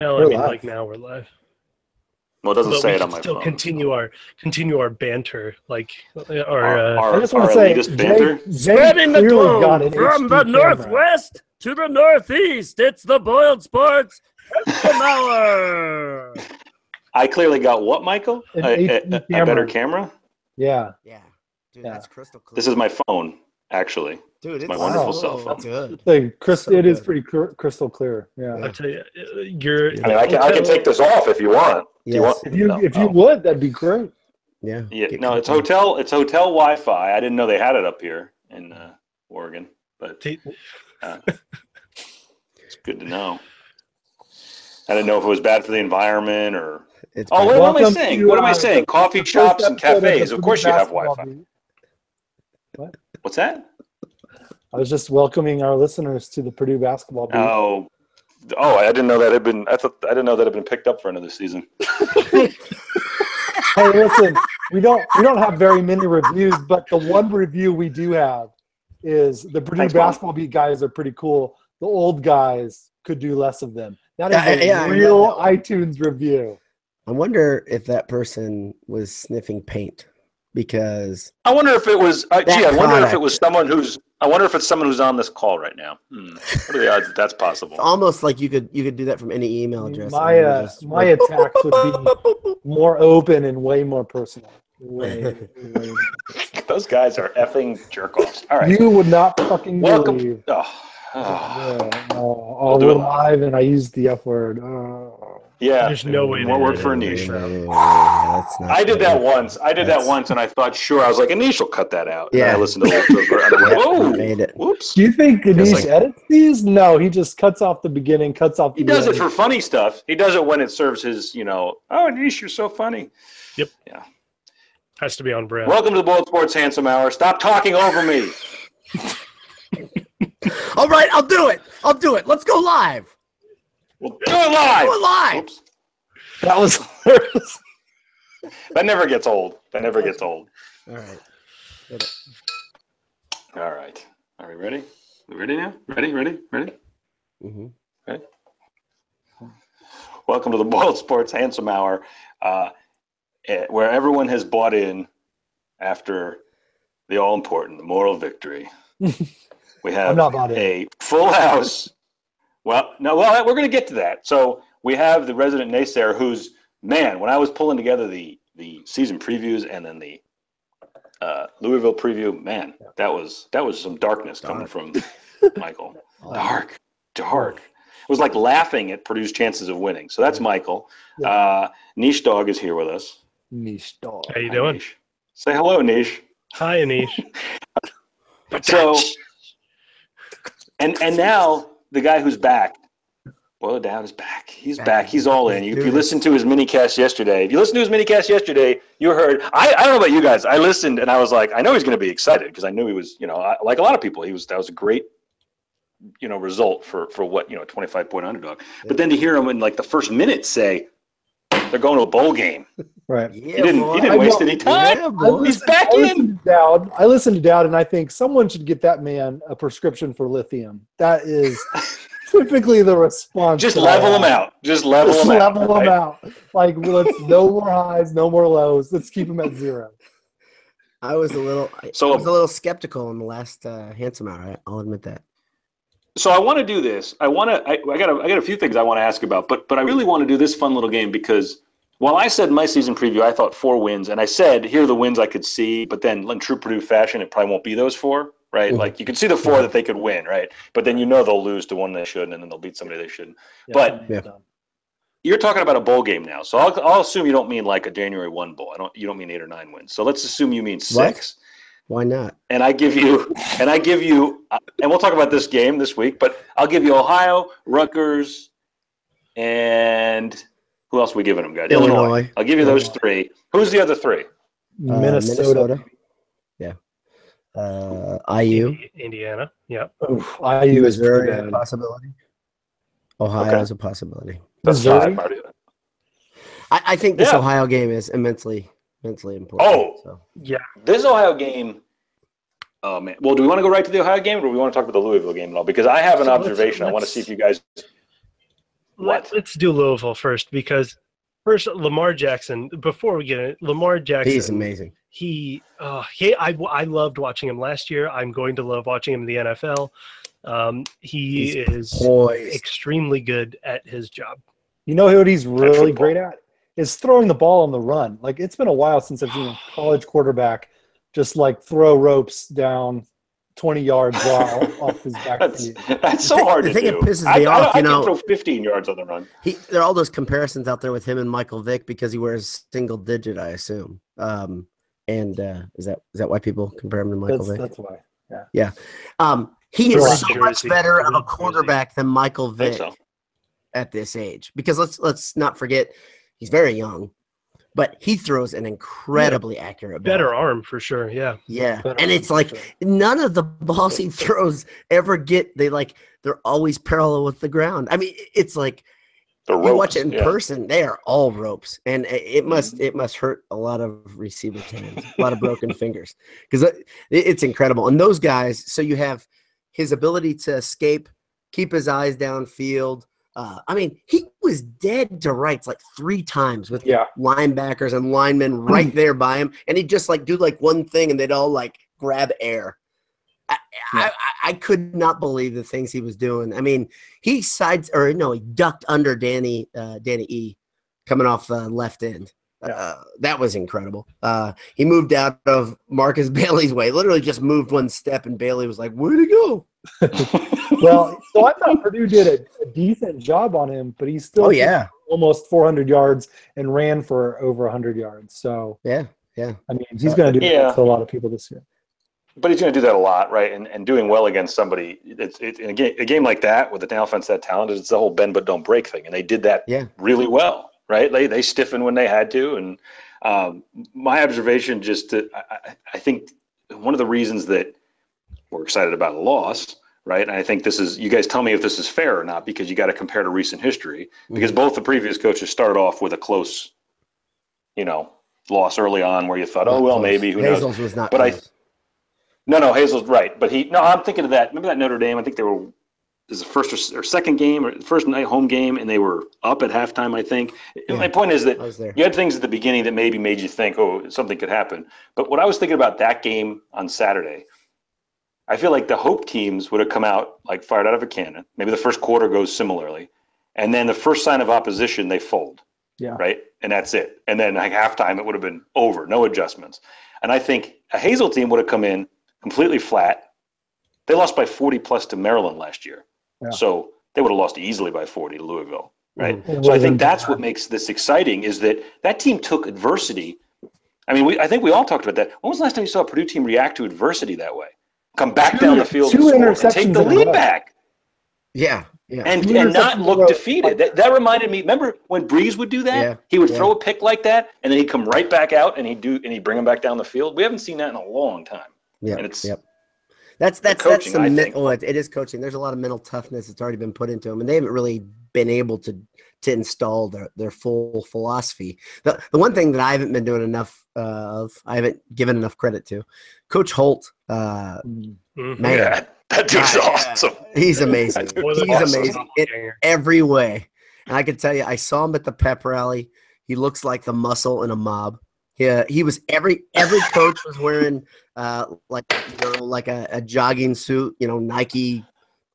Well, We're I mean, live. like now we're live. Well, it doesn't But say we it on can my still phone. continue our banter, like Our I just want to say, elitist banter. Jay Spreading the clearly got globe an from HD the camera. northwest to the northeast. It's the Boiled Sports Hour. I clearly got what, Michael? An A HD better camera. camera? Yeah. Yeah, dude, Yeah. that's crystal clear. This is my phone, actually. dude. It's my wonderful so cell phone. good. Like, So it is good. pretty crystal clear. Yeah. I tell you, you're. I mean, I can take this off if you want. Do you Yes. want? If you would, that'd be great. Yeah. Yeah, Get no, it's comfy. hotel Wi-Fi. I didn't know they had it up here in Oregon, but it's good to know. I didn't know if it was bad for the environment or. It's Oh, bad. what am I Welcome saying? to, What am I saying? Coffee first shops and episode of the cafes. Of course, you have Basketball Wi-Fi. Beat. What? What's that? I was just welcoming our listeners to the Purdue basketball beat. Oh, I didn't know that had been. I didn't know that had been picked up for another season. Hey, listen, we don't have very many reviews, but the one review we do have is the Purdue Thanks, Mom. basketball beat guys are pretty cool. The old guys could do less of them. That is Yeah, a I real read that one. iTunes review. I wonder if that person was sniffing paint because I wonder if it was. I wonder if product. it was someone who's. I wonder if it's someone who's on this call right now. What are the odds that that's possible? it's almost like you could do that from any email address. My my attacks would be more open and way more personal. Way more. Those guys are effing jerk-offs. All right. You would not fucking Welcome. believe. Oh. We're do it live, and I used the F word. Oh. Yeah. There's no way More they work did for it. Anish. That's not I did good. that once. That's- And I thought, sure. I was like, Anish will cut that out. And Yeah. I listened to it. And I went, Yeah, whoa. made it. Whoops. Do you think Ganesh like- edits these? No, he just cuts off the beginning, cuts off the He does it end. for funny stuff. He does it when it serves his, oh, Anish, you're so funny. Yep. Yeah. Has to be on brand. Welcome to the Boiled Sports Handsome Hour. Stop talking over me. All right, I'll do it. Let's go live. We'll do it live. Do it live. Oops. That was hilarious. That never gets old. All right. All right. Are we ready? We ready now? Ready? Mm-hmm. Welcome to the Boiled Sports Handsome Hour, where everyone has bought in after the all-important, the moral victory. We I'm have not bought in. a full house. Well, we're going to get to that. So we have the resident naysayer who's, man, when I was pulling together the season previews and then the Louisville preview, man, that was some darkness coming from Michael. Dark. It was like laughing at Purdue's chances of winning. So that's Michael. Niche Dog is here with us. Niche dog. How you Hi, doing? Niche. Say hello, Niche. Hi, Anish. So, and now the guy who's back, Boil It Down is back. He's back. He's all in. If you listened to his mini cast yesterday, you heard. I don't know about you guys. I listened and I was like, I know he's going to be excited because I knew he was. Like a lot of people, that was a great, result for what 25-point underdog. But then to hear him in like the first minute say they're going to a bowl game, Right. he didn't waste any time. Yeah, boy. He's back in. I listened to Dowd, and I think someone should get that man a prescription for lithium. That is typically the response. Just that I level him have. out. Just level Just him out. level him right? out. Like, let's no more highs, no more lows. Let's keep him at zero. I was a little skeptical in the last Handsome Hour. I'll admit that. So I want to do this. I got a few things I want to ask about, but I really want to do this fun little game because while I said in my season preview I thought 4 wins, and I said here are the wins I could see, but then in true Purdue fashion it probably won't be those 4, right? Mhm. Like you can see the 4 that they could win, right? But then they'll lose to one they shouldn't, and then they'll beat somebody they shouldn't. Yeah, But- something's Yeah. done. You're talking about a bowl game now, so I'll assume you don't mean like a January 1 bowl. You don't mean 8 or 9 wins. So let's assume you mean 6. What? Why not? And I give you, and we'll talk about this game this week, but I'll give you Ohio, Rutgers, and who else are we giving them, guys? Illinois. I'll give you those 3. Who's the other 3? Minnesota. Yeah. IU. Indiana. Yeah. Oof, IU is Missouri pretty is a bad. possibility. Ohio Okay. is a possibility. Missouri? I think this Yeah. Ohio game is immensely important. Oh. So. Yeah. This Ohio game, oh man. Well, do we want to go right to the Ohio game, or do we want to talk about the Louisville game at all? Because I have an So let's- observation. I want to see if you guys. What? Let's do Louisville first because first Lamar Jackson. Before we get it, Lamar Jackson. He's amazing. I loved watching him last year. I'm going to love watching him in the NFL. He is poised. extremely good at his job. You know what he's really great at? Is throwing the ball on the run. Like, it's been a while since I've seen a college quarterback just like throw ropes down 20 yards while off his back feet. That's so hard to do. The thing that pisses me off, I can throw 15 yards on the run. There are all those comparisons out there with him and Michael Vick because he wears single digit, I assume. Is that why people compare him to Michael Vick? That's why. Yeah. He is so much better of a quarterback than Michael Vick at this age. Because let's not forget, he's very young, but he throws an incredibly accurate ball. Better arm for sure. Yeah. Yeah. And it's like none of the balls he throws ever they're always parallel with the ground. I mean, it's like you watch it in person, they are all ropes. And it must hurt a lot of receivers' hands, a lot of broken fingers. Because it's incredible. And those guys, so you have his ability to escape, keep his eyes downfield. I mean, he was dead to rights like 3 times with linebackers and linemen right there by him, and he'd just do one thing, and they'd all grab air. I could not believe the things he was doing. I mean, he ducked under Danny E coming off the left end. That was incredible. He moved out of Marcus Bailey's way, literally just moved one step, and Bailey was like, "Where'd he go?" Well, so I thought Purdue did a decent job on him, but he's still almost 400 yards and ran for over 100 yards. So yeah. I mean, he's going to do that to a lot of people this year. But he's going to do that a lot, right? And doing well against somebody, it's in a game like that with an offense that talented, it's the whole bend but don't break thing, and they did that really well, right? They stiffened when they had to, and my observation I think one of the reasons that we're excited about a loss, right? And I think you guys tell me if this is fair or not, because you got to compare to recent history, because both the previous coaches started off with a close, loss early on where you thought, maybe, who knows? Hazel's was not but close. No, Hazel's right. But I'm thinking of that. Remember that Notre Dame? I think this is the first or second game or first night home game, and they were up at halftime, I think. Yeah. My point is that you had things at the beginning that maybe made you think, something could happen. But what I was thinking about that game on Saturday, I feel like the hope teams would have come out fired out of a cannon. Maybe the first quarter goes similarly. And then the first sign of opposition, they fold. Yeah. Right? And that's it. And then halftime, it would have been over, no adjustments. And I think a Hazel team would have come in completely flat. They lost by 40+ to Maryland last year. Yeah. So they would have lost easily by 40 to Louisville. Right? Mm-hmm. So I think that's what makes this exciting is that team took adversity. I mean, I think we all talked about that. When was the last time you saw a Purdue team react to adversity that way? Come back down the field and take the lead back. Yeah. And not look defeated. That reminded me. Remember when Breeze would do that? Yeah. He would throw a pick like that, and then he'd come right back out and he'd bring him back down the field. We haven't seen that in a long time. Yeah. And it's that's coaching. It is coaching. There's a lot of mental toughness that's already been put into them, and they haven't really been able to install their full philosophy. The one thing that I haven't been doing enough of, I haven't given enough credit to, Coach Holt. Man, that dude's awesome. He's amazing. Amazing in every way. And I can tell you, I saw him at the pep rally. He looks like the muscle in a mob. He was every coach was wearing like a jogging suit, Nike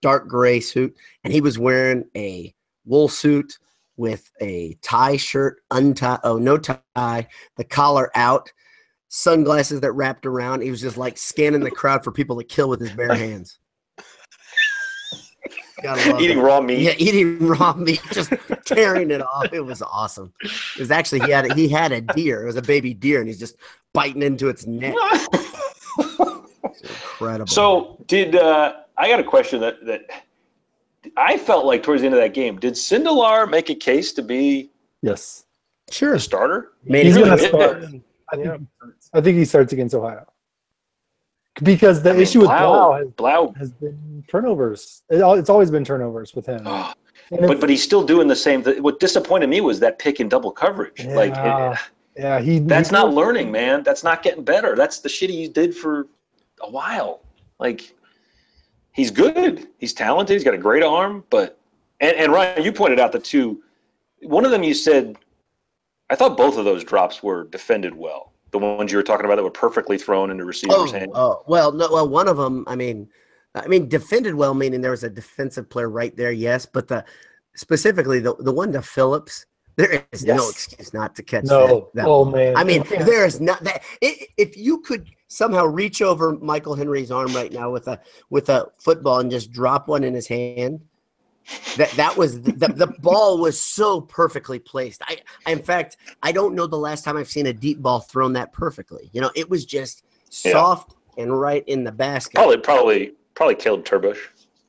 dark gray suit, and he was wearing a wool suit with a tie shirt untied. Oh, no tie, the collar out, sunglasses that wrapped around. He was just scanning the crowd for people to kill with his bare hands. Eating raw meat. Yeah, eating raw meat, just tearing it off. It was awesome. It was actually he had a deer. It was a baby deer, and he's just biting into its neck. It's incredible. So I got a question that I felt like towards the end of that game, did Sindelar make a case to be sure the starter? He's going to start. I think he starts against Ohio. Because the issue with Blau has been turnovers. It's always been turnovers with him. But he's still doing the same thing. What disappointed me was that pick in double coverage. That's not learning, man. That's not getting better. That's the shit he did for a while. He's good. He's talented. He's got a great arm, but And Ryan, you pointed out the two. One of them you said, I thought both of those drops were defended well. The ones you were talking about that were perfecly thrown into receivers' hands. Oh, well, no, well, one of them, I mean, defended well, meaning there was a defensive player right there, yes, but specifically the one to Phillips, there is no excuse not to catch that. Oh, man. I mean, there is not that. If you could somehow reach over Michael Henry's arm right now with a football and just drop one in his hand, that was the ball was so perfectly placed. In fact, I don't know the last time I've seen a deep ball thrown that perfectly. You know, it was just soft and right in the basket. Probably killed Turbush.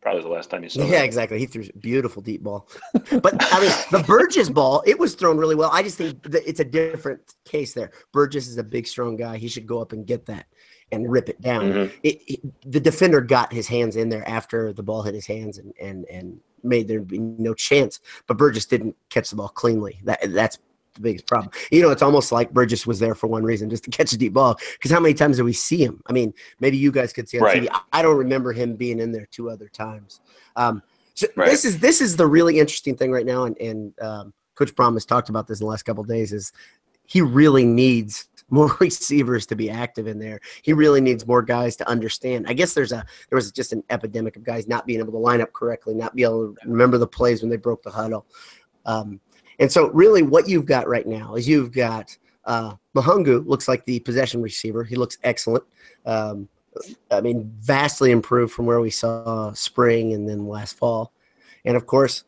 Probably the last time you saw that. Yeah, exactly. He threw a beautiful deep ball. But, I mean, the Burgess ball, it was thrown really well. I just think that it's a different case there. Burgess is a big, strong guy. He should go up and get that and rip it down. Mm-hmm. The defender got his hands in there after the ball hit his hands and made there be no chance. But Burgess didn't catch the ball cleanly. That's the biggest problem. You know, it's almost like Burgess was there for one reason, just to catch a deep ball. Because how many times do we see him? I mean, maybe you guys could see on TV. I don't remember him being in there 2 other times. This is the really interesting thing right now, and Coach Brom has talked about this in the last couple of days, is he really needs more receivers to be active in there. He really needs more guys to understand. I guess there was just an epidemic of guys not being able to line up correctly, not be able to remember the plays when they broke the huddle. And so really what you've got right now is you've got Mahungu looks like the possession receiver. He looks excellent. I mean, vastly improved from where we saw spring and then last fall. And, of course,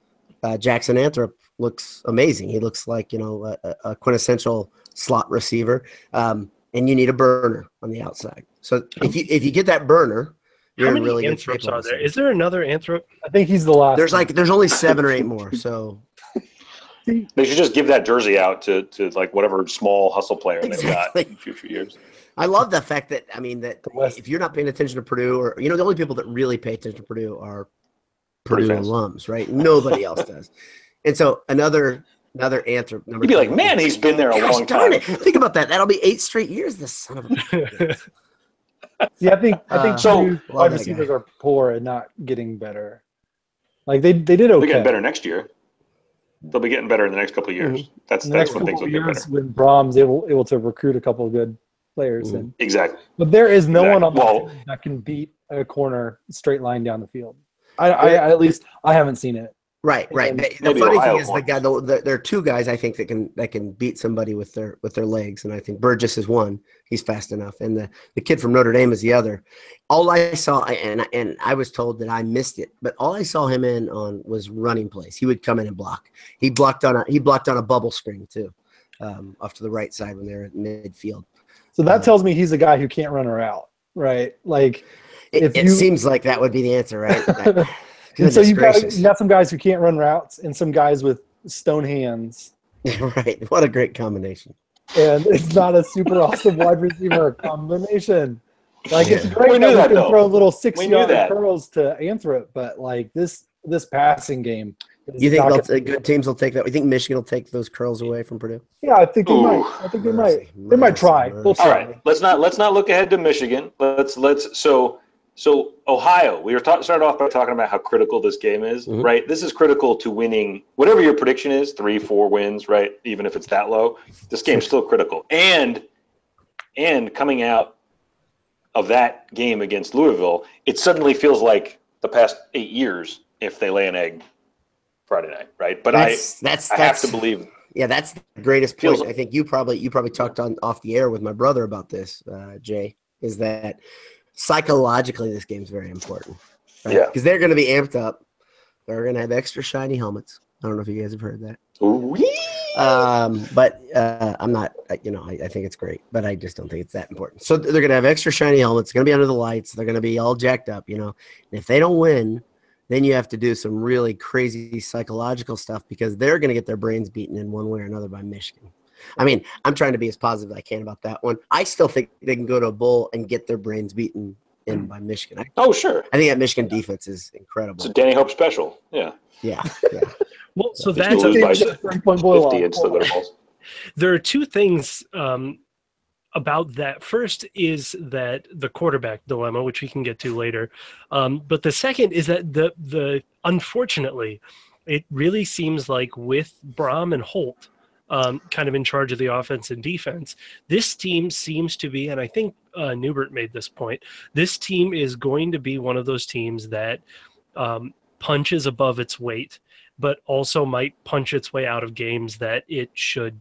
Jackson Anthrop looks amazing. He looks like, a quintessential slot receiver. And you need a burner on the outside. So if you get that burner, you're in really good shape. Are there? Is there another Anthrop? I think he's the last. There's only 7 or 8 more. So they should just give that jersey out to like whatever small hustle player they've got in future years. I love the fact that, if you're not paying attention to Purdue, or, the only people that really pay attention to Purdue are Purdue alums, right? Nobody else does. And so another Anthrop. You'd be like, man, he's been there a long time. Think about that. That'll be 8 straight years, this son of a Yeah, I think so. Wide receivers are poor and not getting better. Like they did okay. They're getting better next year. They'll be getting better in the next couple of years. Mm-hmm. That's when things will get better. When Brom's able to recruit a couple of good players. Mm-hmm. And exactly. But there is no one on the team that can beat a corner straight line down the field. I at least I haven't seen it. Right. The funny thing is there are 2 guys I think that can beat somebody with their legs, and I think Burgess is one. He's fast enough, and the kid from Notre Dame is the other. All I saw, and I was told that I missed it, but all I saw him in on was running plays. He would come in and block. He blocked on a bubble screen too, off to the right side when they're at midfield. So that tells me he's a guy who can't run her out, right? Like it seems like that would be the answer, right? And so you got some guys who can't run routes and some guys with stone hands. Right. What a great combination. And it's not a super awesome wide receiver combination. Like it's great that we can throw little 6-yard curls to Anthrop, but like this passing game. You think good teams will take that? You think Michigan will take those curls away from Purdue? Yeah, I think they might. I think they might. They might try. We'll try. All right. Let's not look ahead to Michigan. So Ohio, we started off by talking about how critical this game is, mm-hmm. right? This is critical to winning whatever your prediction is, 3-4 wins, right? Even if it's that low, this game's still critical. And coming out of that game against Louisville, it suddenly feels like the past 8 years if they lay an egg Friday night, right? But I have to believe. Yeah, that's the greatest point. I think you probably talked off the air with my brother about this, Jay, is that psychologically, this game's very important. Right? Yeah. Because they're going to be amped up. They're going to have extra shiny helmets. I don't know if you guys have heard that. But I'm not, I think it's great, but I just don't think it's that important. So they're going to have extra shiny helmets. It's going to be under the lights. They're going to be all jacked up, And if they don't win, then you have to do some really crazy psychological stuff because they're going to get their brains beaten in one way or another by Michigan. I mean, I'm trying to be as positive as I can about that one. I still think they can go to a bowl and get their brains beaten in by Michigan. Sure. I think that Michigan defense is incredible. It's a Danny Hope special. Yeah. Well, so that's a 3-point boil off. There are 2 things about that. First is that the quarterback dilemma, which we can get to later. But the second is that the unfortunately, it really seems like with Braum and Holt kind of in charge of the offense and defense, this team seems to be, and I think Newbert made this point, this team is going to be one of those teams that punches above its weight, but also might punch its way out of games that it should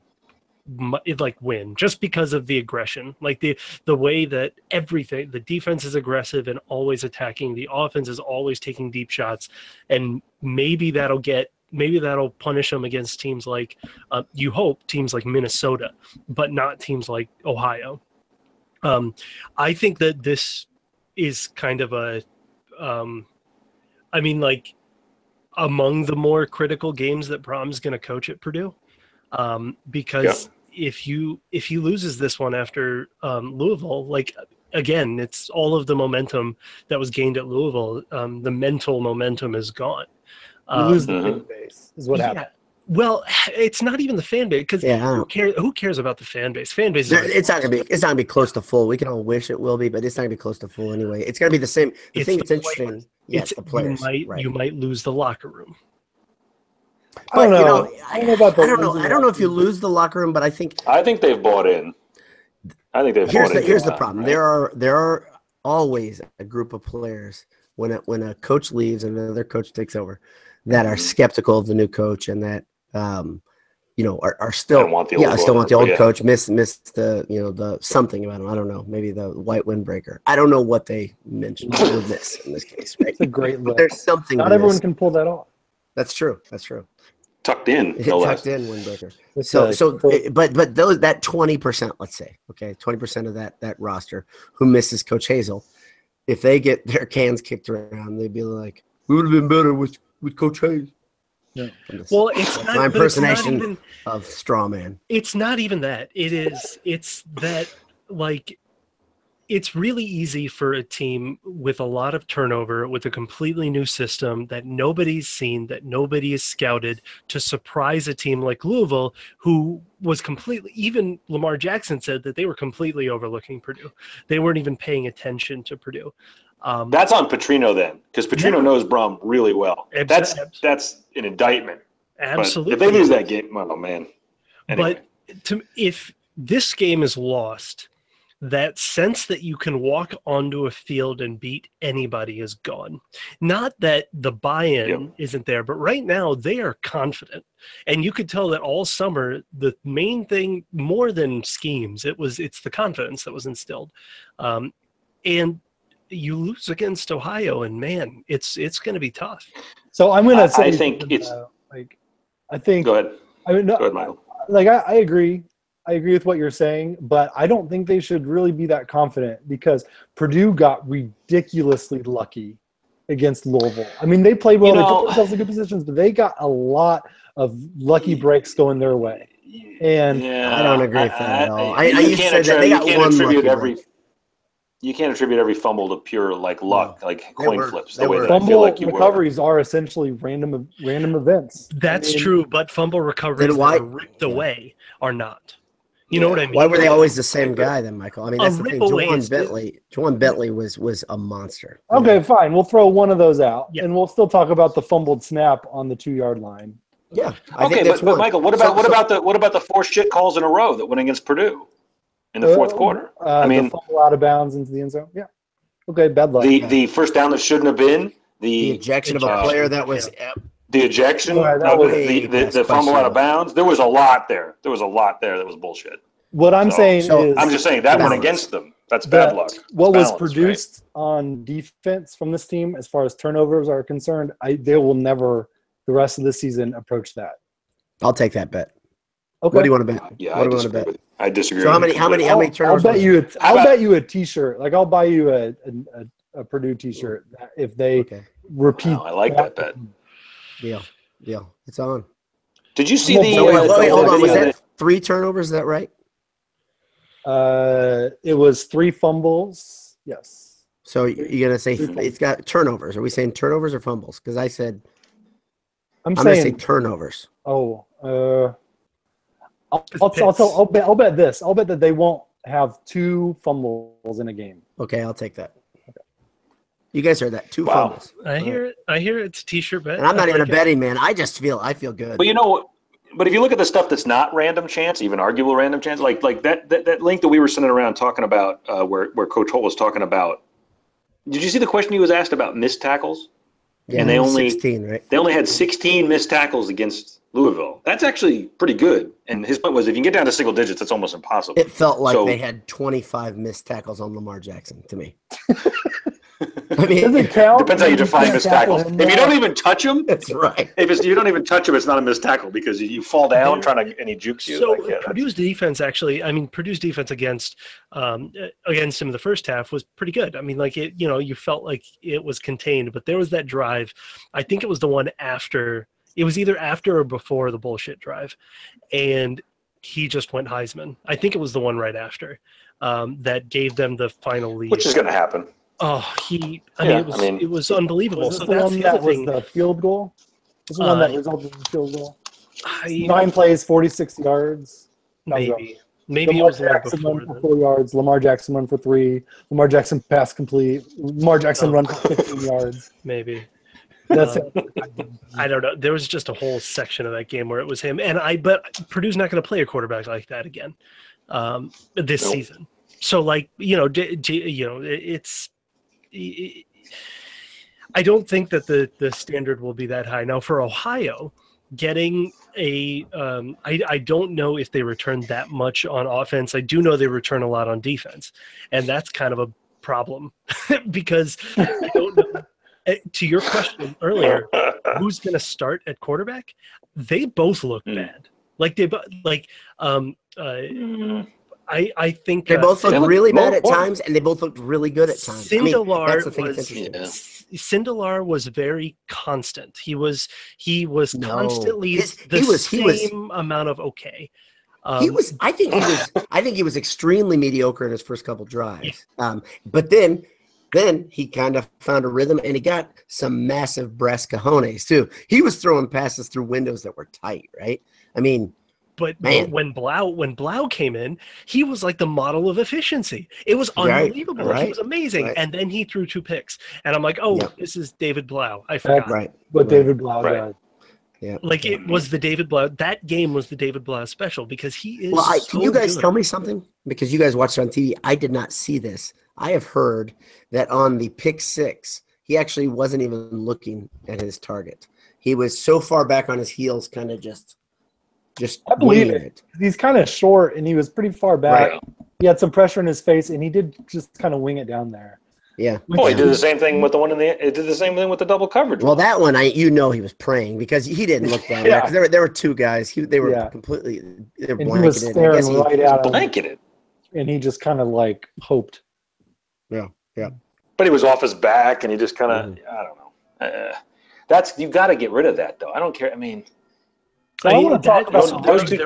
win just because of the aggression, like the way that everything, the defense is aggressive and always attacking, the offense is always taking deep shots, and maybe that'll punish them against teams like you hope teams like Minnesota, but not teams like Ohio. I think that this is kind of a among the more critical games that Braum's going to coach at Purdue, because if he loses this one after Louisville, like again, it's all of the momentum that was gained at Louisville. The mental momentum is gone. You lose the fan base is what happened. Well, it's not even the fan base, because who cares about the fan base? Fan base. It's not gonna be close to full. We can all wish it will be, but it's not gonna be close to full anyway. It's gonna be the same. The thing that's interesting. Yes, the players. You might lose the locker room. I don't know. I don't know if you lose the locker room, but I think they've bought in. Here's the problem. Right? There are always a group of players when a coach leaves and another coach takes over that are skeptical of the new coach and that are still want the old coach, miss the the something about him. I don't know, maybe the white windbreaker. I don't know what they mentioned with this in this case. Right? It's a great look. There's something. Not everyone can pull that off. That's true. Tucked in, tucked in windbreaker. But those that 20%, let's say, 20% of that roster who misses Coach Hazel, if they get their cans kicked around, they'd be like, "We would have been better with Coach Hazel." Yeah. Well, it's not my impersonation of straw man. It's not even that. It's that, like, it's really easy for a team with a lot of turnover, with a completely new system that nobody's seen, that nobody has scouted, to surprise a team like Louisville, who was completely, even Lamar Jackson said that they were completely overlooking Purdue. They weren't even paying attention to Purdue. That's on Petrino then, because Petrino knows Braum really well. That's an indictment. Absolutely. But if they lose that game, oh man. Anyway. But if this game is lost, that sense that you can walk onto a field and beat anybody is gone. Not that the buy-in isn't there, but right now they are confident. And you could tell that all summer, the main thing, more than schemes, it's the confidence that was instilled. And you lose against Ohio, and man, it's going to be tough. So I'm going to say, I think it's I think. Go ahead. I mean, no, go ahead, Michael. Like I agree. I agree with what you're saying, but I don't think they should really be that confident because Purdue got ridiculously lucky against Louisville. I mean, they played well. They put themselves in good positions, but they got a lot of lucky breaks going their way. And I don't agree with that at all. You said that they got one lucky break. You can't attribute every fumble to pure luck, like coin flips. The way that fumble I feel like you recoveries are essentially random events. That's true, but fumble recoveries that are ripped away are not. You know what I mean? Why were they always the same guy then, Michael? I mean, that's the thing. Juwan Bentley was a monster. Okay, fine. We'll throw one of those out, and we'll still talk about the fumbled snap on the 2-yard line. Yeah. But Michael, what about the 4 shit calls in a row that went against Purdue in the fourth quarter? I mean, the fumble out of bounds into the end zone. Yeah. Okay, bad luck. The first down that shouldn't have been the ejection of a player that was. The ejection, the fumble out of bounds. There was a lot there. There was that was bullshit. What I'm saying is, I'm just saying that went against them. That's bad luck. What was produced on defense from this team, as far as turnovers are concerned, they will never, the rest of the season, approach that. I'll take that bet. Okay. What do you want to bet? Yeah, I disagree. So how many turnovers? I'll bet you a T-shirt. Like I'll buy you a Purdue T-shirt if they repeat. I like that bet. Deal. It's on. Did you see wait, hold on. Was that 3 turnovers? Is that right? It was 3 fumbles. Yes. So you're gonna say it's got turnovers? Are we saying turnovers or fumbles? Because I said I'm gonna say turnovers. Oh, I'll bet this. I'll bet that they won't have 2 fumbles in a game. Okay, I'll take that. You guys heard that? 2 fumbles. I hear it. I hear it's a t-shirt bet. And I'm not even a betting man. I feel good. But you know what? But if you look at the stuff that's not random chance, even arguable random chance, like that link that we were sending around talking about, where Coach Holt was talking about. Did you see the question he was asked about missed tackles? Yeah, and they only 16, right? They only had 16 missed tackles against Louisville. That's actually pretty good. And his point was, if you can get down to single digits, it's almost impossible. It felt like they had 25 missed tackles on Lamar Jackson to me. I mean, does it count? Depends how you define missed tackles. If you don't even touch him, that's right. If you don't even touch him, it's not a missed tackle because you fall down and he jukes you. So Purdue's defense Purdue's defense against him in the first half was pretty good. I mean, like you felt like it was contained, but there was that drive. I think it was the one after. It was either after or before the bullshit drive, and he just went Heisman. I think it was the one right after that gave them the final lead. Which is going to happen. Oh, it was unbelievable. Was this the one that was the field goal? Was the one that resulted in the field goal? 9 plays, 46 yards. Maybe it was the one before. For 4 yards. Lamar Jackson run for 3. Lamar Jackson pass complete. Lamar Jackson run for 15 yards. Maybe. That's it. I don't know. There was just a whole section of that game where it was him, but Purdue's not going to play a quarterback like that again this season. So, it's. I don't think that the standard will be that high. Now, for Ohio, getting I don't know if they return that much on offense. I do know they return a lot on defense, and that's kind of a problem because I don't know. To your question earlier, who's going to start at quarterback? They both look bad. I think they both looked really bad at times, and they both looked really good at times. Sindelar was very constant. He was constantly the same amount of okay. I think he was extremely mediocre in his first couple drives. But then he kind of found a rhythm, and he got some massive brass cojones too. He was throwing passes through windows that were tight, right? I mean. But when Blau came in, he was like the model of efficiency. It was unbelievable. Right. He was amazing. Right. And then he threw 2 picks. And I'm like, this is David Blau. I forgot. David Blau does. Yeah. It was the David Blau. That game was the David Blau special because he is can you guys tell me something? Because you guys watched it on TV. I did not see this. I have heard that on the pick 6, he actually wasn't even looking at his target. He was so far back on his heels, kind of just I believe it. He's kind of short, and he was pretty far back. Right. He had some pressure in his face, and he did just kind of wing it down there. Yeah. Oh, he did the same thing with the one It did the same thing with the double coverage. Well, that one, he was praying because he didn't look down there. Because there were 2 guys. They were completely. They were blanketed. He was staring right at him. Blanketed. And he just kind of hoped. Yeah. But he was off his back, and he just kind of. I don't know. You got to get rid of that, though. I don't care. I mean. There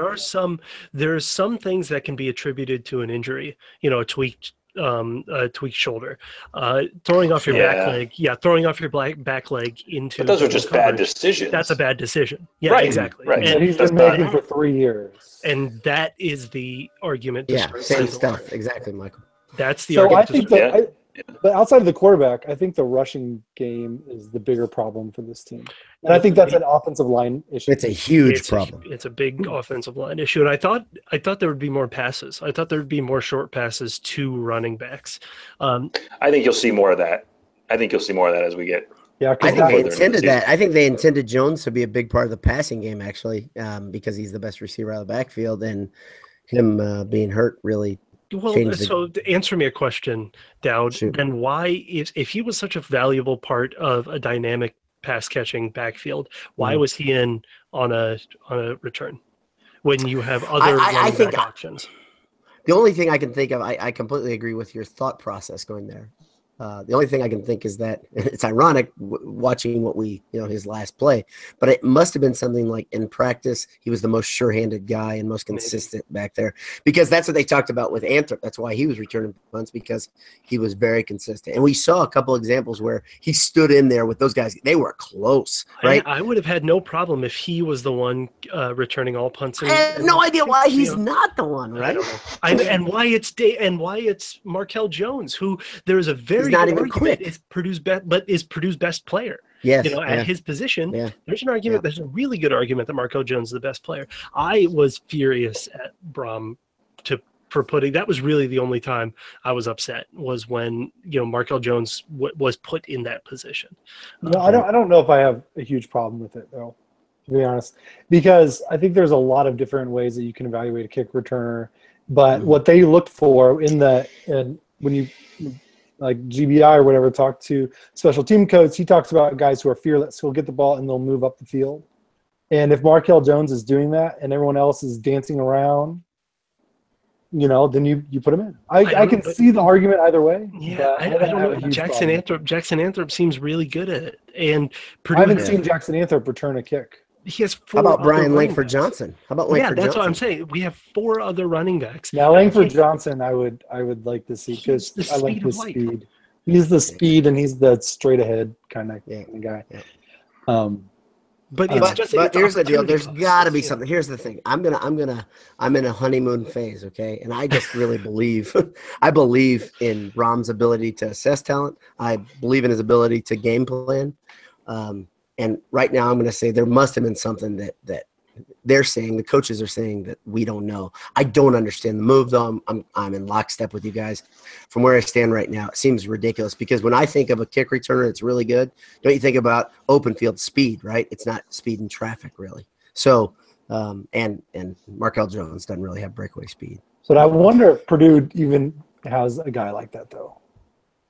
are some things that can be attributed to an injury, a tweaked shoulder, throwing off your back leg. Yeah, throwing off your back leg into. But those are just bad decisions. That's a bad decision. Yeah, exactly. Right. And he's been making for 3 years. And that is the argument. Same stuff. Exactly, Michael. That's the argument. I think but outside of the quarterback, I think the rushing game is the bigger problem for this team. And I think that's an offensive line issue. It's a huge problem. It's a big offensive line issue. And I thought there would be more passes. I thought there would be more short passes to running backs. I think you'll see more of that. As we get. Yeah, I think they intended that. I think they intended Jones to be a big part of the passing game, actually, because he's the best receiver out of the backfield, and him being hurt really. Well, so to answer me a question, Dowd, then why, if he was such a valuable part of a dynamic pass catching backfield, why was he in on a return when you have other running back options? The only thing I can think of, I completely agree with your thought process going there. The only thing I can think is that it's ironic watching his last play, but it must have been something like in practice, he was the most sure-handed guy and most consistent back there, because that's what they talked about with Anthrop. That's why he was returning punts, because he was very consistent. And we saw a couple examples where he stood in there with those guys. They were close, right? I would have had no problem if he was the one returning all punts. I have no idea why he's not the one, right? And why it's Markel Jones, who there is a very very not good even argument quick. is Purdue's best player. Yes, At his position, there's an argument. Yeah. There's a really good argument that Markel Jones is the best player. I was furious at Brom for putting. That was really the only time I was upset, was when Markel Jones was put in that position. No, I don't know if I have a huge problem with it though, to be honest, because I think there's a lot of different ways that you can evaluate a kick returner. But what they looked for when you like GBI or whatever talk to special team coach, he talks about guys who are fearless, who will get the ball and they'll move up the field. And if Markel Jones is doing that and everyone else is dancing around, then you put him in. I can see the argument either way. Yeah, I don't know. Jackson Anthrop seems really good at it, and I haven't seen Jackson Anthrop return a kick. He has 4. How about Brian Langford Johnson? How about Langford Johnson? Johnson? What I'm saying. We have 4 other running backs. Now Langford Johnson, I would like to see, because I like his speed. He's the speed, and he's the straight ahead kind of guy. Yeah. But here's the deal. There's got to be something. Here's the thing. I'm in a honeymoon phase, okay? And I just really believe in Brom's ability to assess talent. I believe in his ability to game plan. And right now, I'm going to say there must have been something that they're saying, the coaches are saying, that we don't know. I don't understand the move, though. I'm in lockstep with you guys. From where I stand right now, it seems ridiculous, because when I think of a kick returner, it's really good. Don't you think about open field speed, right? It's not speed in traffic, really. So, and Markel Jones doesn't really have breakaway speed. But I wonder if Purdue even has a guy like that, though,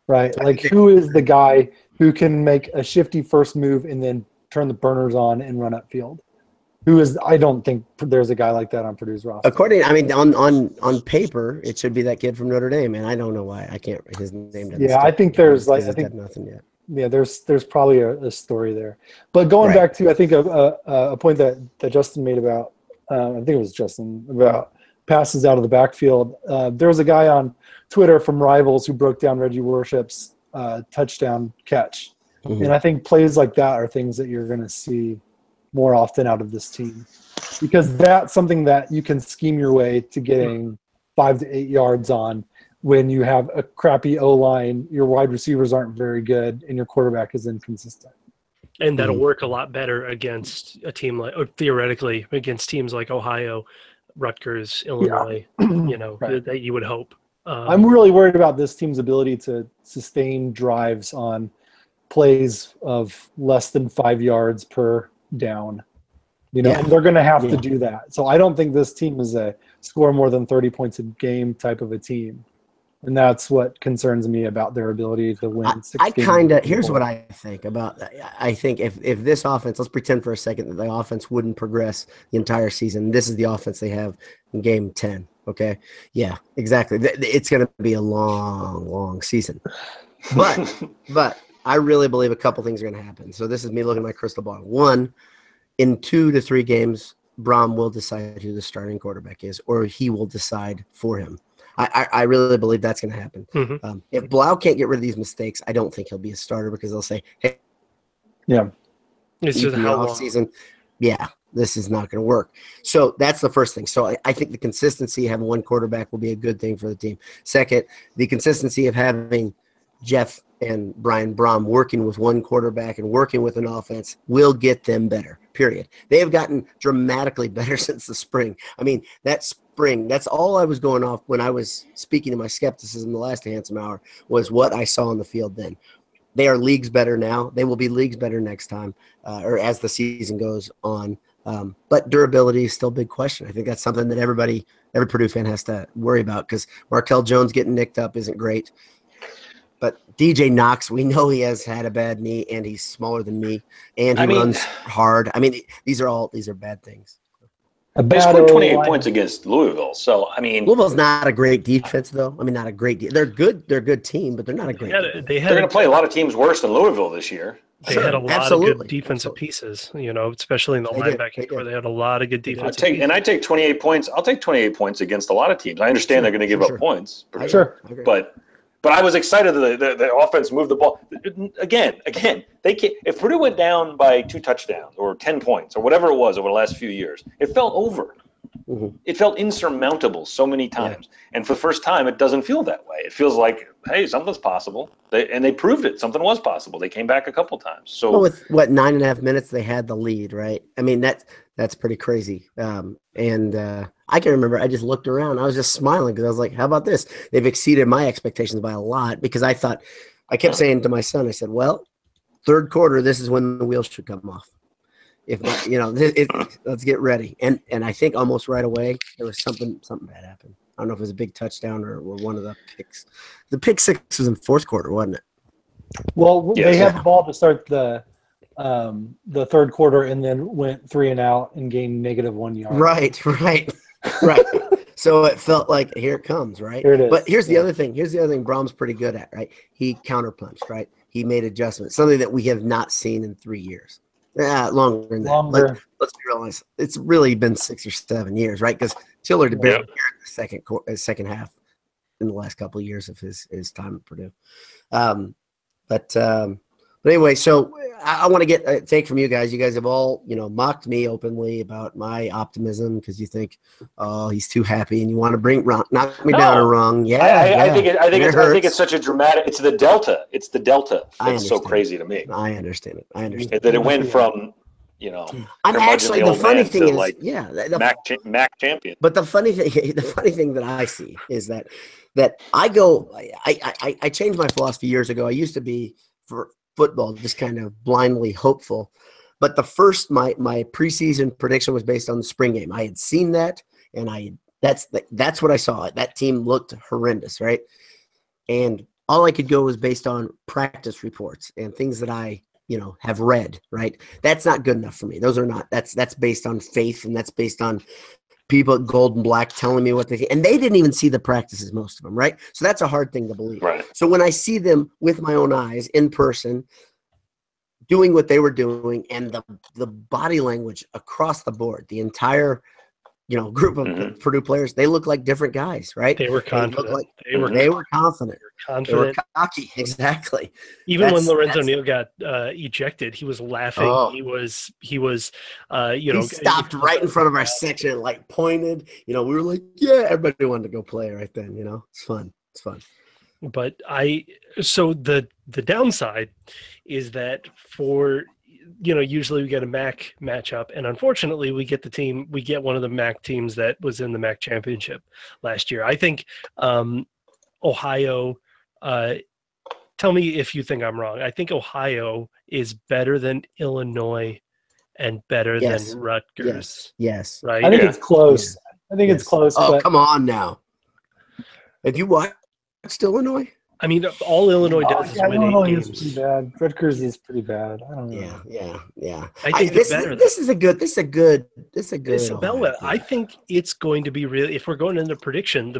right? Like, who is the guy who can make a shifty first move and then turn the burners on and run upfield? I don't think there's a guy like that on Purdue's roster. On paper, it should be that kid from Notre Dame, and I don't know why. I can't. His name doesn't. Yeah, I think there's nothing yet. Yeah, there's probably a story there. But going back to, I think, a point that Justin made about, I think it was Justin, about passes out of the backfield. There was a guy on Twitter from Rivals who broke down Reggie Worship's touchdown catch. Mm-hmm. And I think plays like that are things that you're going to see more often out of this team, because that's something that you can scheme your way to getting 5 to 8 yards on when you have a crappy O-line, your wide receivers aren't very good, and your quarterback is inconsistent. And that'll work a lot better against a team like, or theoretically, against teams like Ohio, Rutgers, Illinois, right. That you would hope. I'm really worried about this team's ability to sustain drives on plays of less than 5 yards per down. And they're going to have to do that. So I don't think this team is a score more than 30 points a game type of a team. And that's what concerns me about their ability to win. Here's what I think about that. I think if this offense, let's pretend for a second that the offense wouldn't progress the entire season. This is the offense they have in game 10. Okay. Yeah, exactly. It's going to be a long, long season. But I really believe a couple things are going to happen. So this is me looking at my crystal ball. One, in 2 to 3 games, Brom will decide who the starting quarterback is, or he will decide for him. I really believe that's going to happen. Mm-hmm. If Blau can't get rid of these mistakes, I don't think he'll be a starter, because they'll say, "Hey, it's just how long season? Yeah, this is not going to work." So that's the first thing. So I think the consistency of having one quarterback will be a good thing for the team. Second, the consistency of having Jeff and Brian Brom working with one quarterback and working with an offense will get them better, period. They have gotten dramatically better since the spring. I mean, that spring, that's all I was going off when I was speaking to my skepticism the last Handsome Hour, was what I saw on the field then. They are leagues better now. They will be leagues better next time, or as the season goes on. But durability is still a big question. I think that's something that every Purdue fan has to worry about, because Markel Jones getting nicked up isn't great. But DJ Knox, we know he has had a bad knee, and he's smaller than me, and he runs hard. I mean, these are bad things. They scored 28 points against Louisville, so I mean, Louisville's not a great defense, though. I mean, not a great. They're good. They're a good team, but they're not a great. They're going to play a lot of teams worse than Louisville this year. They had a lot of good defensive pieces, especially in the linebacking core. They had a lot of good defensive pieces. And I take 28 points. I'll take 28 points against a lot of teams. I understand they're going to give up points. Sure. But I was excited that the offense moved the ball. Again, they can't. If Purdue went down by 2 touchdowns or 10 points or whatever it was over the last few years, it felt over. It felt insurmountable so many times. Yeah. And for the first time, it doesn't feel that way. It feels like, hey, something's possible. And they proved it. Something was possible. They came back a couple times. So with 9.5 minutes, they had the lead, right? I mean, that's pretty crazy. And I can remember I just looked around. I was just smiling because I was like, how about this? They've exceeded my expectations by a lot because I kept saying to my son, I said, well, third quarter, this is when the wheels should come off. If not, let's get ready. And I think almost right away there was something bad happened. I don't know if it was a big touchdown or one of the picks. The pick six was in fourth quarter, wasn't it? Well, they had the ball to start the third quarter and then went 3 and out and gained -1 yard. Right. So it felt like here it comes, right? Here it is. But here's the other thing. Brahm's pretty good at, right? He counterpunched, right? He made adjustments, something that we have not seen in 3 years. Longer than that. Let's be honest. It's really been 6 or 7 years, right? Because Tiller did barely the second half in the last couple of years of his time at Purdue. But anyway, so I want to get a take from you guys. You guys have all, mocked me openly about my optimism because you think, oh, he's too happy, and you want to knock me down a rung. Yeah, I think it's such a dramatic. It's the delta. It's the delta. It's so crazy to me. I understand it. That it went from, I'm actually the funny thing is, like MAC champion. But the funny thing that I see is that I changed my philosophy years ago. I used to be for football just kind of blindly hopeful, but my preseason prediction was based on the spring game. I had seen that, and that's what I saw. That team looked horrendous, right? And all I could go was based on practice reports and things that I have read, right? That's not good enough for me. Those are not. That's based on faith, and that's based on people at Gold and Black telling me what they think. And they didn't even see the practices, most of them, right? So that's a hard thing to believe. Right. So when I see them with my own eyes in person doing what they were doing, and the body language across the board, the entire group of Purdue players, they look like different guys, right? They were confident. They were confident. They were cocky. Exactly. Even when Lorenzo Neal got ejected, he was laughing. Oh. He was he stopped right in front of our section and like pointed. We were like, yeah, everybody wanted to go play right then. It's fun. But so the downside is that for usually we get a MAC matchup, and unfortunately we get one of the MAC teams that was in the MAC championship last year. I think Ohio, tell me if you think I'm wrong. I think Ohio is better than Illinois and better than Rutgers. Yes. Right? I think it's close. It's close. Oh, come on now. Have you watched Illinois? I mean, all Illinois does is win Illinois 8 games. is pretty bad. Rutgers is pretty bad. I don't know. Yeah. I think it's better. This is a good. Isabella, I think it's going to be really. If we're going into the prediction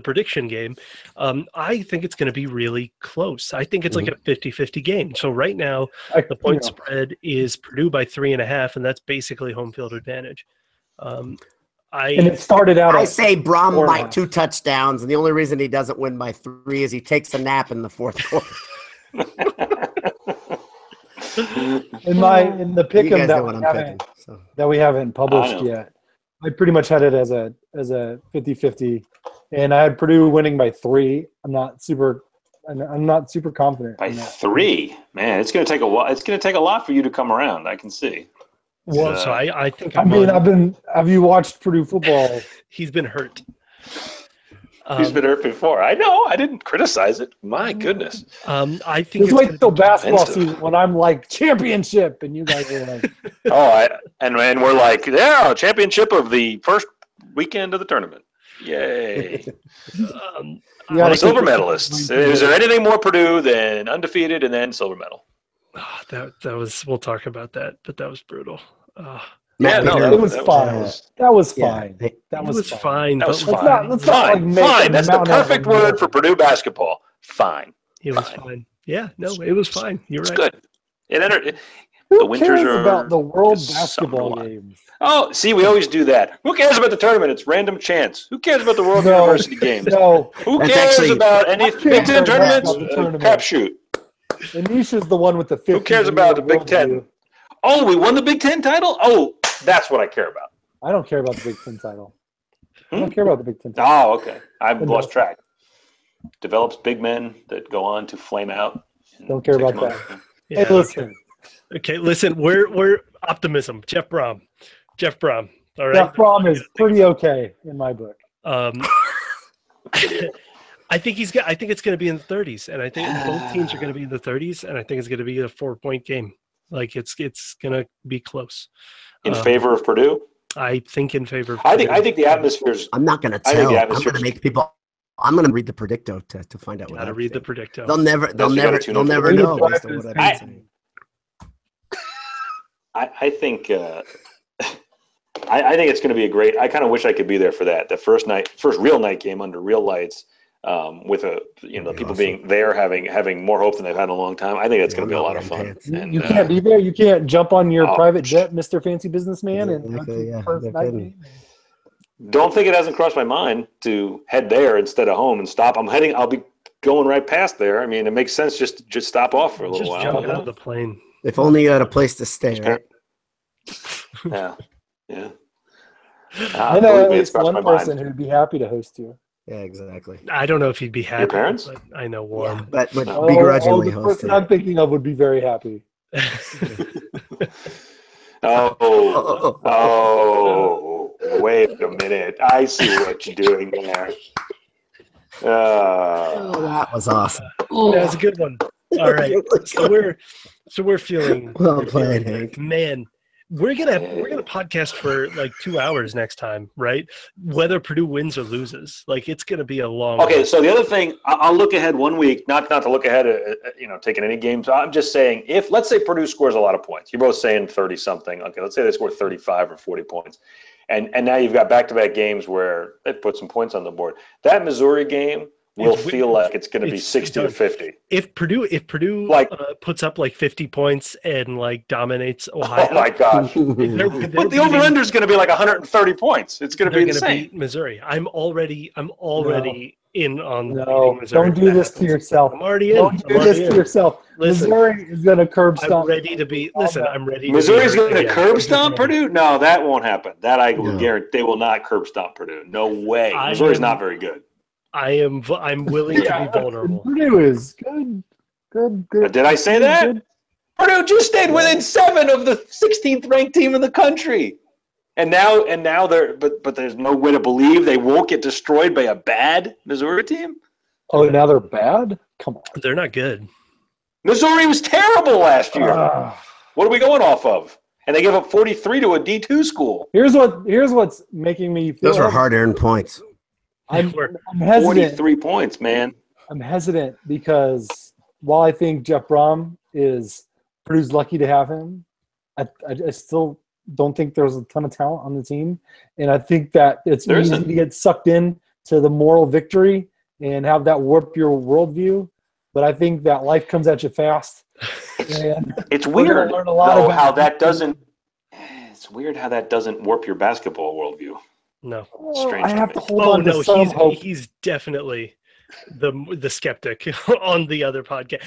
game, I think it's going to be really close. I think it's like a 50-50 game. So right now, the point spread is Purdue by 3.5, and that's basically home field advantage. And it started out. I say Brahm by 2 touchdowns, and the only reason he doesn't win by 3 is he takes a nap in the fourth quarter. in the pick'em that we haven't published yet, I pretty much had it as a 50-50, and I had Purdue winning by 3. I'm not super confident. By 3, man, it's going to take a while. It's going to take a lot for you to come around. I can see. Well, so I think have you watched Purdue football? He's been hurt. He's been hurt before. I know. I didn't criticize it. My goodness. I think just wait till basketball season when I'm like championship, and you guys are like, and we're like, yeah, championship of the first weekend of the tournament. Yay! Silver medalists. Is there anything more Purdue than undefeated and then silver medal? That was. We'll talk about that, but that was brutal. It was fine. That was fine. That was fine. That was fine. Fine. That's the perfect word for Purdue basketball. Fine. It was fine. Yeah. No, it was fine. You're right. It's good. Who cares about the world basketball games? Oh, see, we always do that. Who cares about the tournament? It's random chance. Who cares about the World University games? No. Who cares about any Big Ten tournaments? Crapshoot. Anish is the one with the 50. Who cares about the Big Ten? Oh, we won the Big Ten title? Oh, that's what I care about. I don't care about the Big Ten title. I don't care about the Big Ten. Oh, okay. I've lost track. Develops big men that go on to flame out. Don't care about that. Yeah, Hey, listen. Okay, listen. We're optimism. Jeff Brom. All right. Jeff Brom is pretty okay in my book. I think it's going to be in the 30s, and I think both teams are going to be in the 30s, and I think it's going to be a 4-point game. Like it's going to be close. In favor of Purdue? I think in favor of Purdue. I think the atmosphere's. I'm not going to tell. I'm going to make people. I'm going to read the Predicto to find out what I read the Predicto. They'll never know based on what I'm saying. I think I think it's going to be a great. I kind of wish I could be there for that. The first real night game under real lights, with people being there, having more hope than they've had in a long time. I think that's going to be a lot of fun. You can't be there. You can't jump on your private jet, Mr. Fancy Businessman, and don't think it hasn't crossed my mind to head there instead of home and stop. I'll be going right past there. I mean, it makes sense just stop off for a little while. Just jump out of the plane. If only you had a place to stay, right? Yeah. I know at least one person who'd be happy to host you. Yeah, exactly. I don't know if he'd be happy. Your parents? But I know one. Yeah, but begrudgingly the person I'm thinking of would be very happy. Wait a minute. I see what you're doing there. That was awesome. That was a good one. All right. So we're feeling well played, Hank. Man, we're gonna podcast for like 2 hours next time, right? Whether Purdue wins or loses, like it's gonna be a long. Okay, so the other thing, I'll look ahead 1 week, not to look ahead, taking any games. I'm just saying, if let's say Purdue scores a lot of points, you're both saying 30 something. Okay, let's say they score 35 or 40 points, and now you've got back-to-back games where they put some points on the board. That Missouri game will feel like it's going to be 60 to 50. If Purdue puts up like 50 points and like dominates Ohio. Oh my gosh! But the over/under is going to be like 130 points. It's going to be insane. Beat Missouri. I'm already in on. No, Missouri. Don't do this to yourself. I'm already in. Don't do this to yourself. Listen, Missouri is going to curb stomp. I'm ready to be. Listen, I'm ready. Missouri's going to curb stomp Purdue? No, that won't happen. That I will guarantee. They will not curb stomp Purdue. No way. Missouri's not very good. I'm willing to be vulnerable. Purdue is good. Did I say that? Good. Purdue just stayed within 7 of the 16th ranked team in the country. And now they're but there's no way to believe they won't get destroyed by a bad Missouri team? Oh, now they're bad? Come on. They're not good. Missouri was terrible last year. What are we going off of? And they gave up 43 to a D2 school. Here's what's making me feel those are hard-earned points. I'm hesitant. 43 points, man. I'm hesitant because while I think Jeff Brom is Purdue's lucky to have him, I still don't think there's a ton of talent on the team. And I think that it's easy to get sucked in to the moral victory and have that warp your worldview. But I think that life comes at you fast. And it's weird how that doesn't warp your basketball worldview. No, I have to hold on to some hope. He's definitely the skeptic on the other podcast.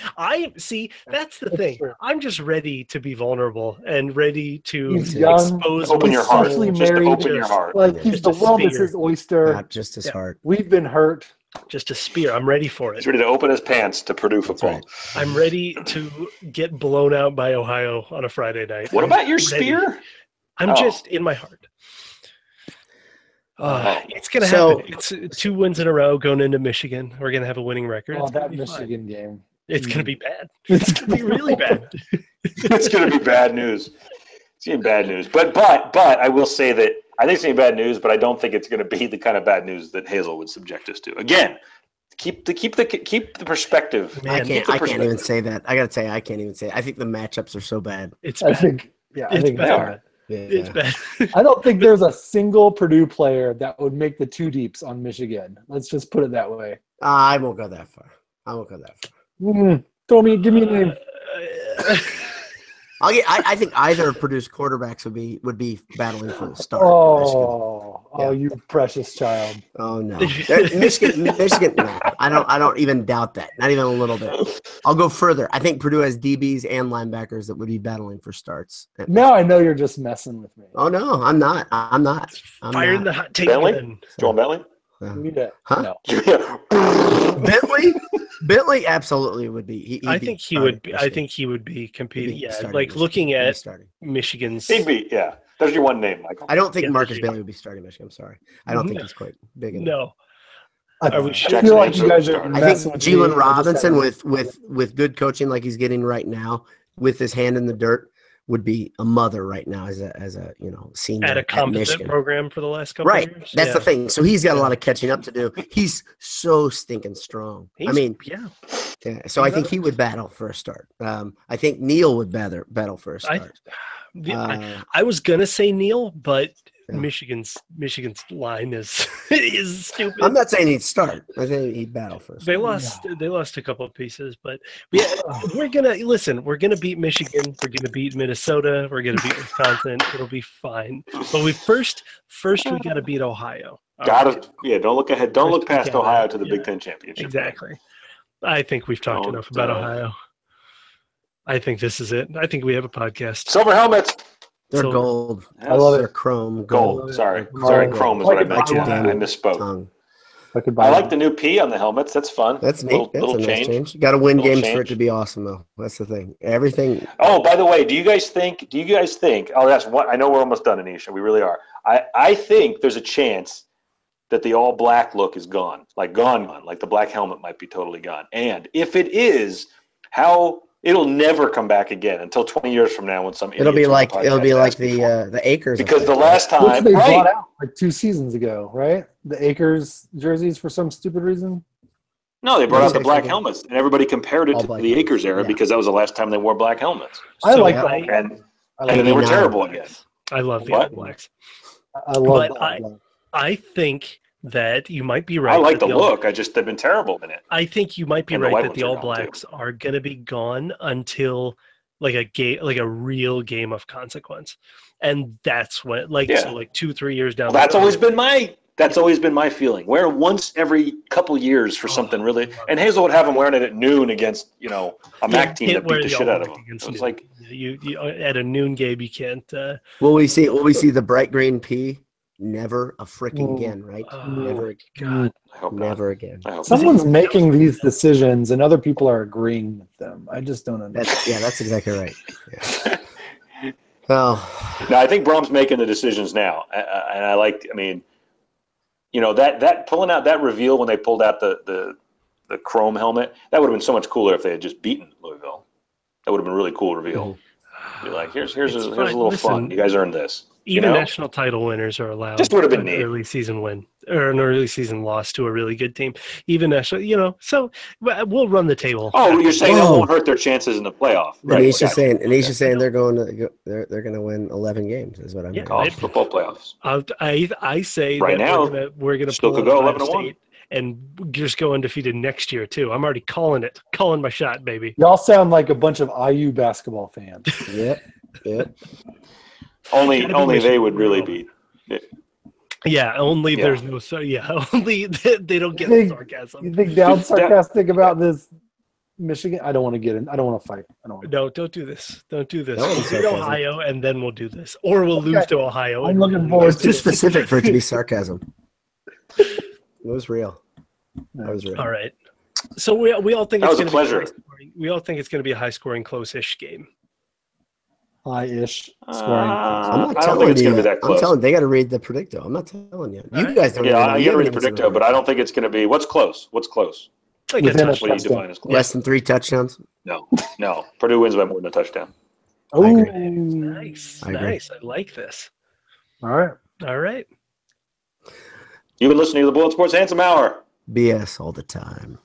That's the thing. I'm just ready to be vulnerable and ready to expose. Open your heart. Just open your heart. Like he's the world is his oyster. Not just his heart. We've been hurt. Just a spear. I'm ready for it. He's ready to open his pants to Purdue football. Right. I'm ready to get blown out by Ohio on a Friday night. What about your spear? I'm just in my heart. It's going to happen. It's 2 wins in a row going into Michigan. We're going to have a winning record. That Michigan game. It's going to be bad. It's going to be really bad. It's going to be bad news. It's going to be bad news. But I will say that I think it's going to be bad news, but I don't think it's going to be the kind of bad news that Hazel would subject us to. Again, keep the perspective. Man, I can't even say that. I got to say, I can't even say it. I think the matchups are so bad. It's bad. I think they are. Yeah. It's bad. I don't think there's a single Purdue player that would make the 2 deeps on Michigan. Let's just put it that way. I won't go that far. Give me a name. I think either of Purdue's quarterbacks would be battling for the start. You precious child. Oh no, Michigan. No, I don't even doubt that. Not even a little bit. I'll go further. I think Purdue has DBs and linebackers that would be battling for starts. Now I know you're just messing with me. Oh no, I'm not. Firing the hot take. Bentley? Joel Bentley? Huh? No. Bentley absolutely would be. I think he would be. I think he would be competing. Looking at Michigan's. He'd be. Yeah, there's your one name, Michael. I don't think Marcus Bailey would be starting Michigan. I'm sorry. I don't think he's quite big enough. No. I feel like you guys are. I think Jalen Robinson with good coaching like he's getting right now, with his hand in the dirt, would be a mother right now as a senior at a competent program for the last couple of years. That's the thing. So he's got a lot of catching up to do. He's so stinking strong. So I think he would battle for a start. I think Neal would battle for a start. I was gonna say Neal, but Michigan's line is stupid. I'm not saying he'd start. I think he'd battle first. They lost a couple of pieces, but we're gonna beat Michigan. We're gonna beat Minnesota. We're gonna beat Wisconsin. It'll be fine. But we first we gotta beat Ohio. Don't look ahead. Don't look past Ohio to the Big Ten championship. Exactly. I think we've talked enough about Ohio. I think this is it. I think we have a podcast. Silver helmets. They're gold. I love it. They're chrome. Gold. Sorry, chrome is what I meant. I misspoke. I like the new P on the helmets. That's fun. That's neat. That's a nice change. You got to win games for it to be awesome, though. That's the thing. Everything. Oh, by the way, do you guys think? Oh, that's what I know. We're almost done, Anisha. We really are. I think there's a chance that the all black look is gone. Like the black helmet might be totally gone. And if it is, how? It'll never come back again until 20 years from now when some. It'll be like the Akers. Because the last time they bought out like 2 seasons ago, right? The Akers jerseys for some stupid reason. No, they brought out the black helmets, and everybody compared it to the Akers era because that was the last time they wore black helmets. I like that, and they were terrible again. I love the All Blacks. I love that. I think that you might be right. I like the look. They've been terrible in it. I think you might be right that the All Blacks are going to be gone until like a real game of consequence, and that's when 2-3 years down. That's always been my feeling. Wear once every couple years for something really. And Hazel would have them wearing it at noon against a MAC team that beat the shit out of them. So it's like you at a noon game you can't. Will we see the bright green P? Never a freaking again, right? Never again. God. Never again. Someone's making these decisions, and other people are agreeing with them. I just don't understand. That's exactly right. Yeah. Well, no, I think Brom's making the decisions now, and I like. I mean, that pulling out that reveal when they pulled out the chrome helmet, that would have been so much cooler if they had just beaten Louisville. That would have been a really cool reveal. Be like, here's a little fun. You guys earned this. Even national title winners are allowed just would have been an early season win or an early season loss to a really good team. Even national, so we'll run the table. Oh, you're saying that won't hurt their chances in the playoff? Right. Anisha's saying they're going to win 11 games. Is what I'm saying. College football playoffs. I say right now we're going to still could go 11-1 and just go undefeated next year too. I'm already calling my shot, baby. Y'all sound like a bunch of IU basketball fans. Yep. Only they would really be. Only there's no only they don't get the sarcasm. You think Dowd's sarcastic about this Michigan? I don't want to get in. I don't want to fight. No, don't do this. Don't do this. We'll beat Ohio and then we'll do this. Or we'll lose to Ohio. I'm looking forward to too specific for it to be sarcasm. It was real. That was real. All right. So we all think that it's was a pleasure. We all think it's going to be a high-scoring, close-ish game. High-ish scoring. I'm not telling you. I'm telling you, they got to read the Predicto. I'm not telling you. You guys don't. Yeah, you got to read the Predicto, but I don't think it's going to be. What's close? What do you define as close? Less than 3 touchdowns? No. Purdue wins by more than a touchdown. Oh, nice. I like this. All right. You've been listening to the Bullet Sports Handsome Hour. BS all the time.